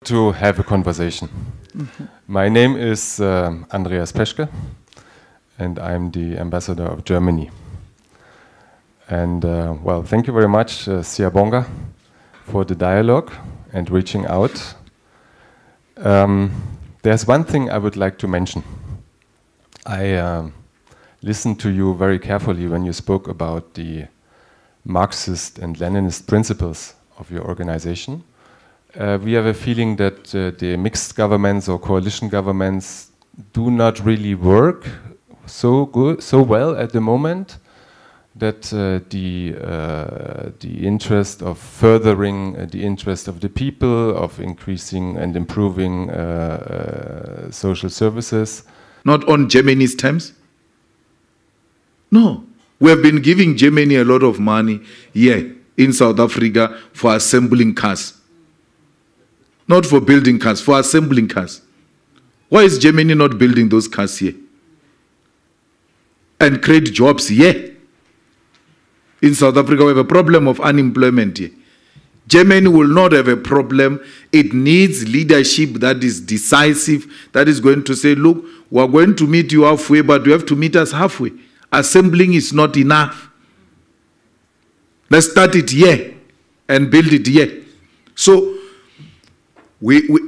To have a conversation. My name is Andreas Peschke, and I'm the ambassador of Germany. And well, thank you very much, Siyabonga, for the dialogue and reaching out. There's one thing I would like to mention. I listened to you very carefully when you spoke about the Marxist and Leninist principles of your organization. We have a feeling that the mixed governments or coalition governments do not really work so well at the moment. That the interest of furthering the interest of the people, of increasing and improving social services. Not on Germany's terms? No. We have been giving Germany a lot of money here in South Africa for assembling cars. Not for building cars, for assembling cars. Why is Germany not building those cars here? And create jobs here? In South Africa, we have a problem of unemployment here. Germany will not have a problem. It needs leadership that is decisive, that is going to say, look, we are going to meet you halfway, but you have to meet us halfway. Assembling is not enough. Let's start it here and build it here. So,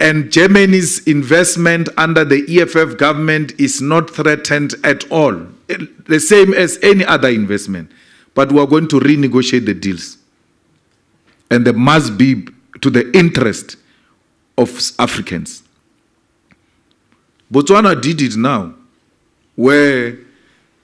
and Germany's investment under the EFF government is not threatened at all. The same as any other investment. But we are going to renegotiate the deals. And they must be to the interest of Africans. Botswana did it now, where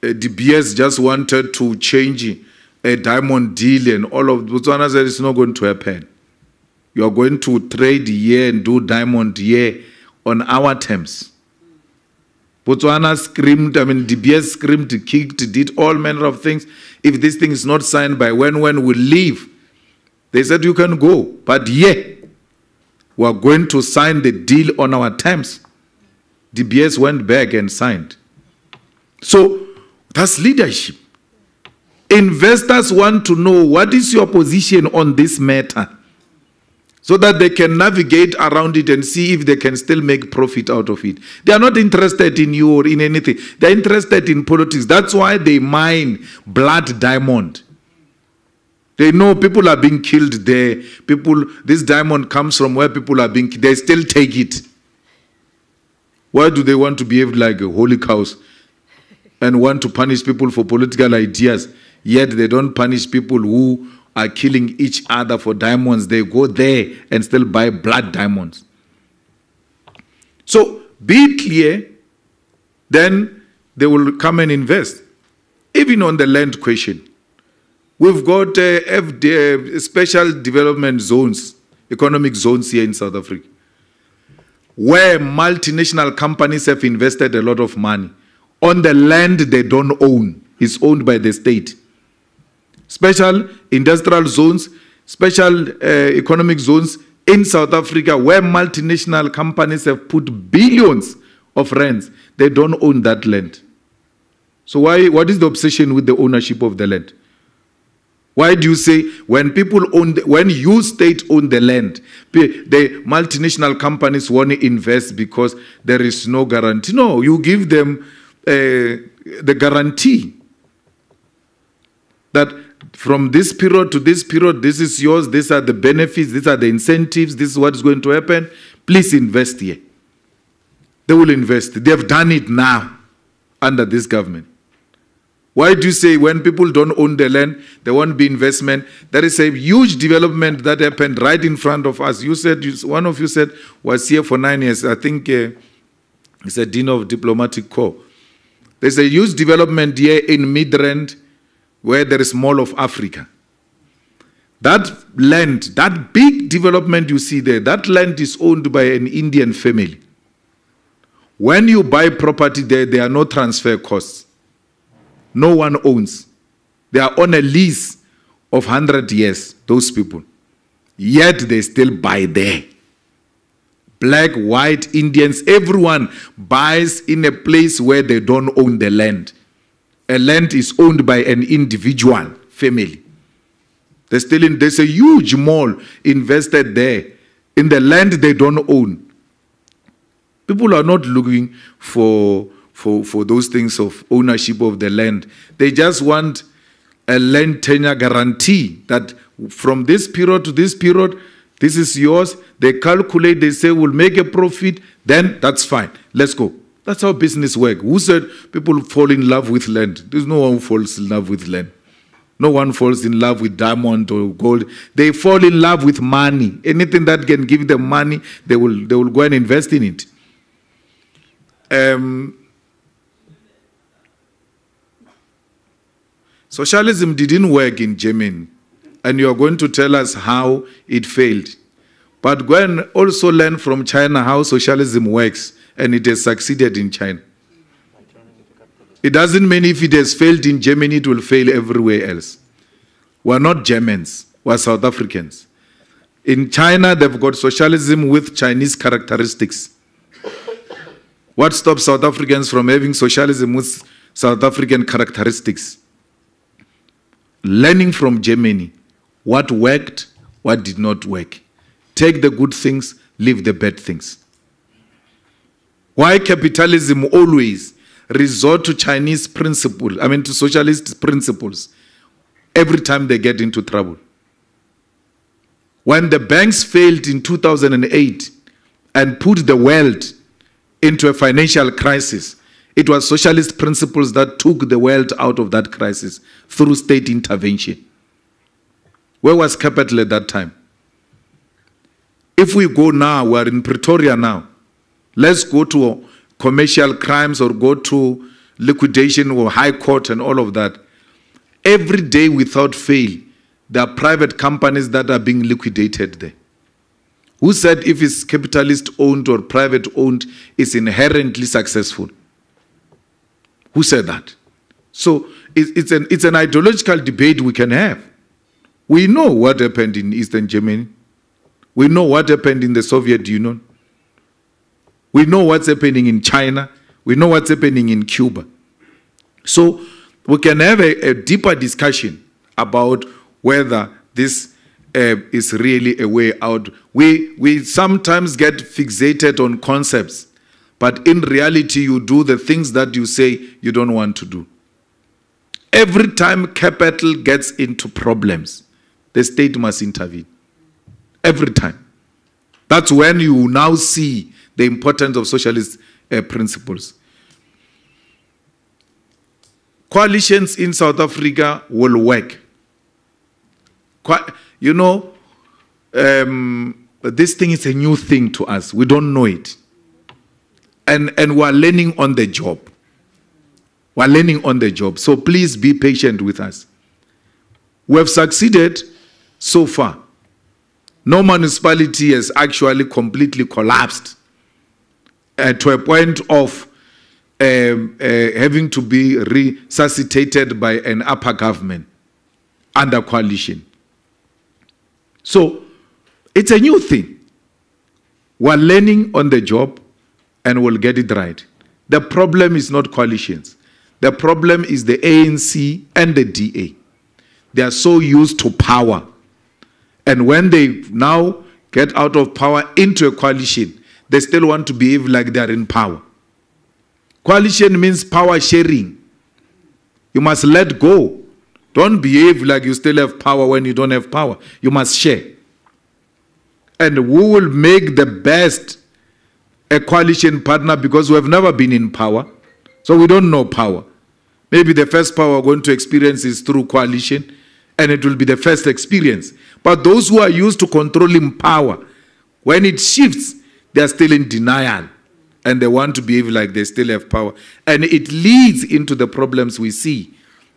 the BS just wanted to change a diamond deal, and all of Botswana said it's not going to happen. You are going to trade here and do diamond here on our terms. Botswana screamed, DBS screamed, kicked, did all manner of things. If this thing is not signed by when we leave, they said you can go. But yeah, we are going to sign the deal on our terms. DBS went back and signed. So that's leadership. Investors want to know what is your position on this matter, so that they can navigate around it and see if they can still make profit out of it. They are not interested in you or in anything. They are interested in politics. That's why they mine blood diamond. They know people are being killed there. This diamond comes from where people are being killed. They still take it. Why do they want to behave like a holy cows and want to punish people for political ideas, yet they don't punish people who are killing each other for diamonds? They go there and still buy blood diamonds. So be clear, then they will come and invest. Even on the land question, we've got special development zones, economic zones here in South Africa, where multinational companies have invested a lot of money on the land they don't own. It's owned by the state. Special industrial zones, special economic zones in South Africa where multinational companies have put billions of rands. They don't own that land. So what is the obsession with the ownership of the land? Why do you say when you state own the land, the multinational companies want to invest because there is no guarantee? No, you give them the guarantee that from this period to this period, this is yours, these are the benefits, these are the incentives, this is what is going to happen. Please invest here. They will invest. They have done it now under this government. Why do you say when people don't own the land, there won't be investment? There is a huge development that happened right in front of us. You said, one of you said, was here for 9 years. I think it's a dean of diplomatic corps. There's a huge development here in Midrand, where there is Mall of Africa. That land, that big development you see there, that land is owned by an Indian family. When you buy property there are no transfer costs. No one owns. They are on a lease of 100 years, those people. Yet they still buy there. Black, white, Indians, everyone buys in a place where they don't own the land. A land is owned by an individual family. There's a huge mall invested there in the land they don't own. People are not looking for those things of ownership of the land. They just want a land tenure guarantee that from this period to this period, this is yours. They calculate, they say, we'll make a profit, then that's fine. Let's go. That's how business works. Who said people fall in love with land? There's no one who falls in love with land. No one falls in love with diamond or gold. They fall in love with money. Anything that can give them money, they will go and invest in it. Socialism didn't work in Germany, and you are going to tell us how it failed. But go and also learn from China how socialism works, and it has succeeded in China. It doesn't mean if it has failed in Germany, it will fail everywhere else. We're not Germans, we're South Africans. In China, they've got socialism with Chinese characteristics. What stops South Africans from having socialism with South African characteristics? Learning from Germany, what worked, what did not work. Take the good things, leave the bad things. Why capitalism always resort to Chinese principles, to socialist principles, every time they get into trouble? When the banks failed in 2008 and put the world into a financial crisis, it was socialist principles that took the world out of that crisis through state intervention. Where was capital at that time? If we go now, we're in Pretoria now. Let's go to commercial crimes or go to liquidation or high court and all of that. Every day without fail, there are private companies that are being liquidated there. Who said if it's capitalist owned or private owned, it's inherently successful? Who said that? So it's an ideological debate we can have. We know what happened in Eastern Germany. We know what happened in the Soviet Union. We know what's happening in China. We know what's happening in Cuba. So we can have a deeper discussion about whether this is really a way out. We sometimes get fixated on concepts, but in reality, you do the things that you say you don't want to do. Every time capital gets into problems, the state must intervene. Every time. That's when you now see the importance of socialist principles. Coalitions in South Africa will work. This thing is a new thing to us. We don't know it. And we're learning on the job. We're learning on the job. So please be patient with us. We have succeeded so far. No municipality has actually completely collapsed to a point of having to be resuscitated by an upper government under coalition. So it's a new thing. We're learning on the job and we'll get it right. The problem is not coalitions. The problem is the ANC and the DA. They are so used to power. And when they now get out of power into a coalition, they still want to behave like they are in power. Coalition means power sharing. You must let go. Don't behave like you still have power when you don't have power. You must share. And who will make the best a coalition partner, because we have never been in power, so we don't know power. Maybe the first power we're going to experience is through coalition, and it will be the first experience. But those who are used to controlling power, when it shifts, they are still in denial, and they want to behave like they still have power. And it leads into the problems we see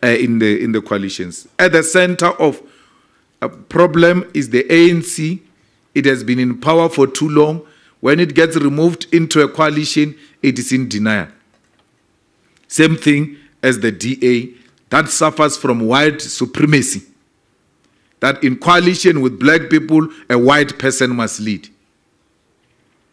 in the coalitions. At the center of a problem is the ANC. It has been in power for too long. When it gets removed into a coalition, it is in denial. Same thing as the DA, that suffers from white supremacy. That in coalition with black people, a white person must lead.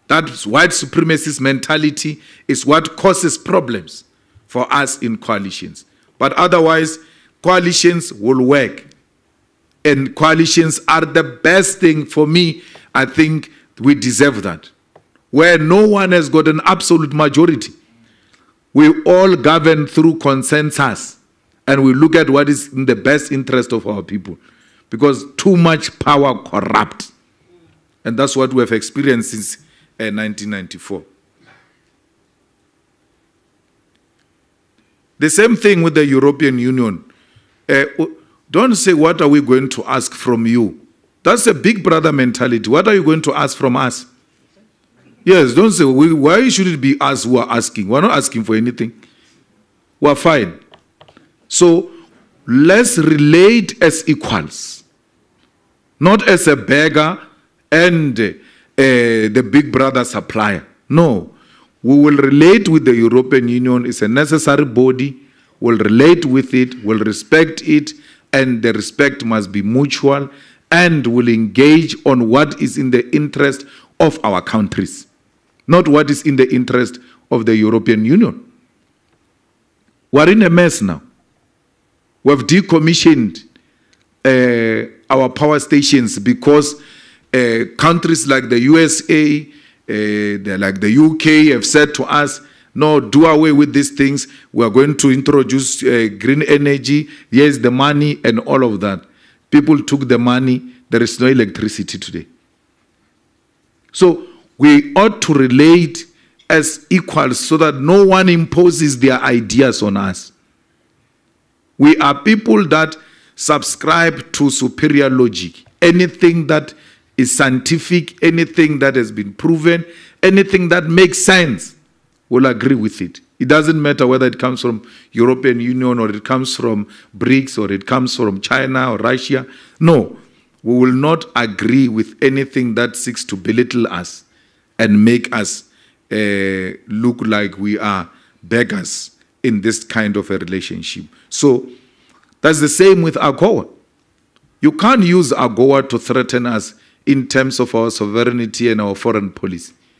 That white supremacist mentality is what causes problems for us in coalitions. But otherwise, coalitions will work. And coalitions are the best thing for me. I think We deserve that. Where no one has got an absolute majority. We all govern through consensus. And we look at what is in the best interest of our people. Because too much power corrupts. And that's what we have experienced since 1994. The same thing with the European Union. Don't say, what are we going to ask from you? That's a big brother mentality. What are you going to ask from us? Yes, don't say, why should it be us who are asking? We're not asking for anything. We're fine. So let's relate as equals, not as a beggar and the big brother supplier. No, we will relate with the European Union. It's a necessary body. We'll relate with it, we'll respect it, and the respect must be mutual, and will engage on what is in the interest of our countries, not what is in the interest of the European Union. We're in a mess now. We've decommissioned our power stations because countries like the USA, like the UK have said to us, no, do away with these things. We are going to introduce green energy. Here's the money and all of that. People took the money. There is no electricity today. So we ought to relate as equals so that no one imposes their ideas on us. We are people that subscribe to superior logic. Anything that is scientific, anything that has been proven, anything that makes sense, we'll agree with it. It doesn't matter whether it comes from European Union or it comes from BRICS or it comes from China or Russia. No, we will not agree with anything that seeks to belittle us and make us look like we are beggars in this kind of a relationship. So that's the same with AGOA. You can't use AGOA to threaten us in terms of our sovereignty and our foreign policy.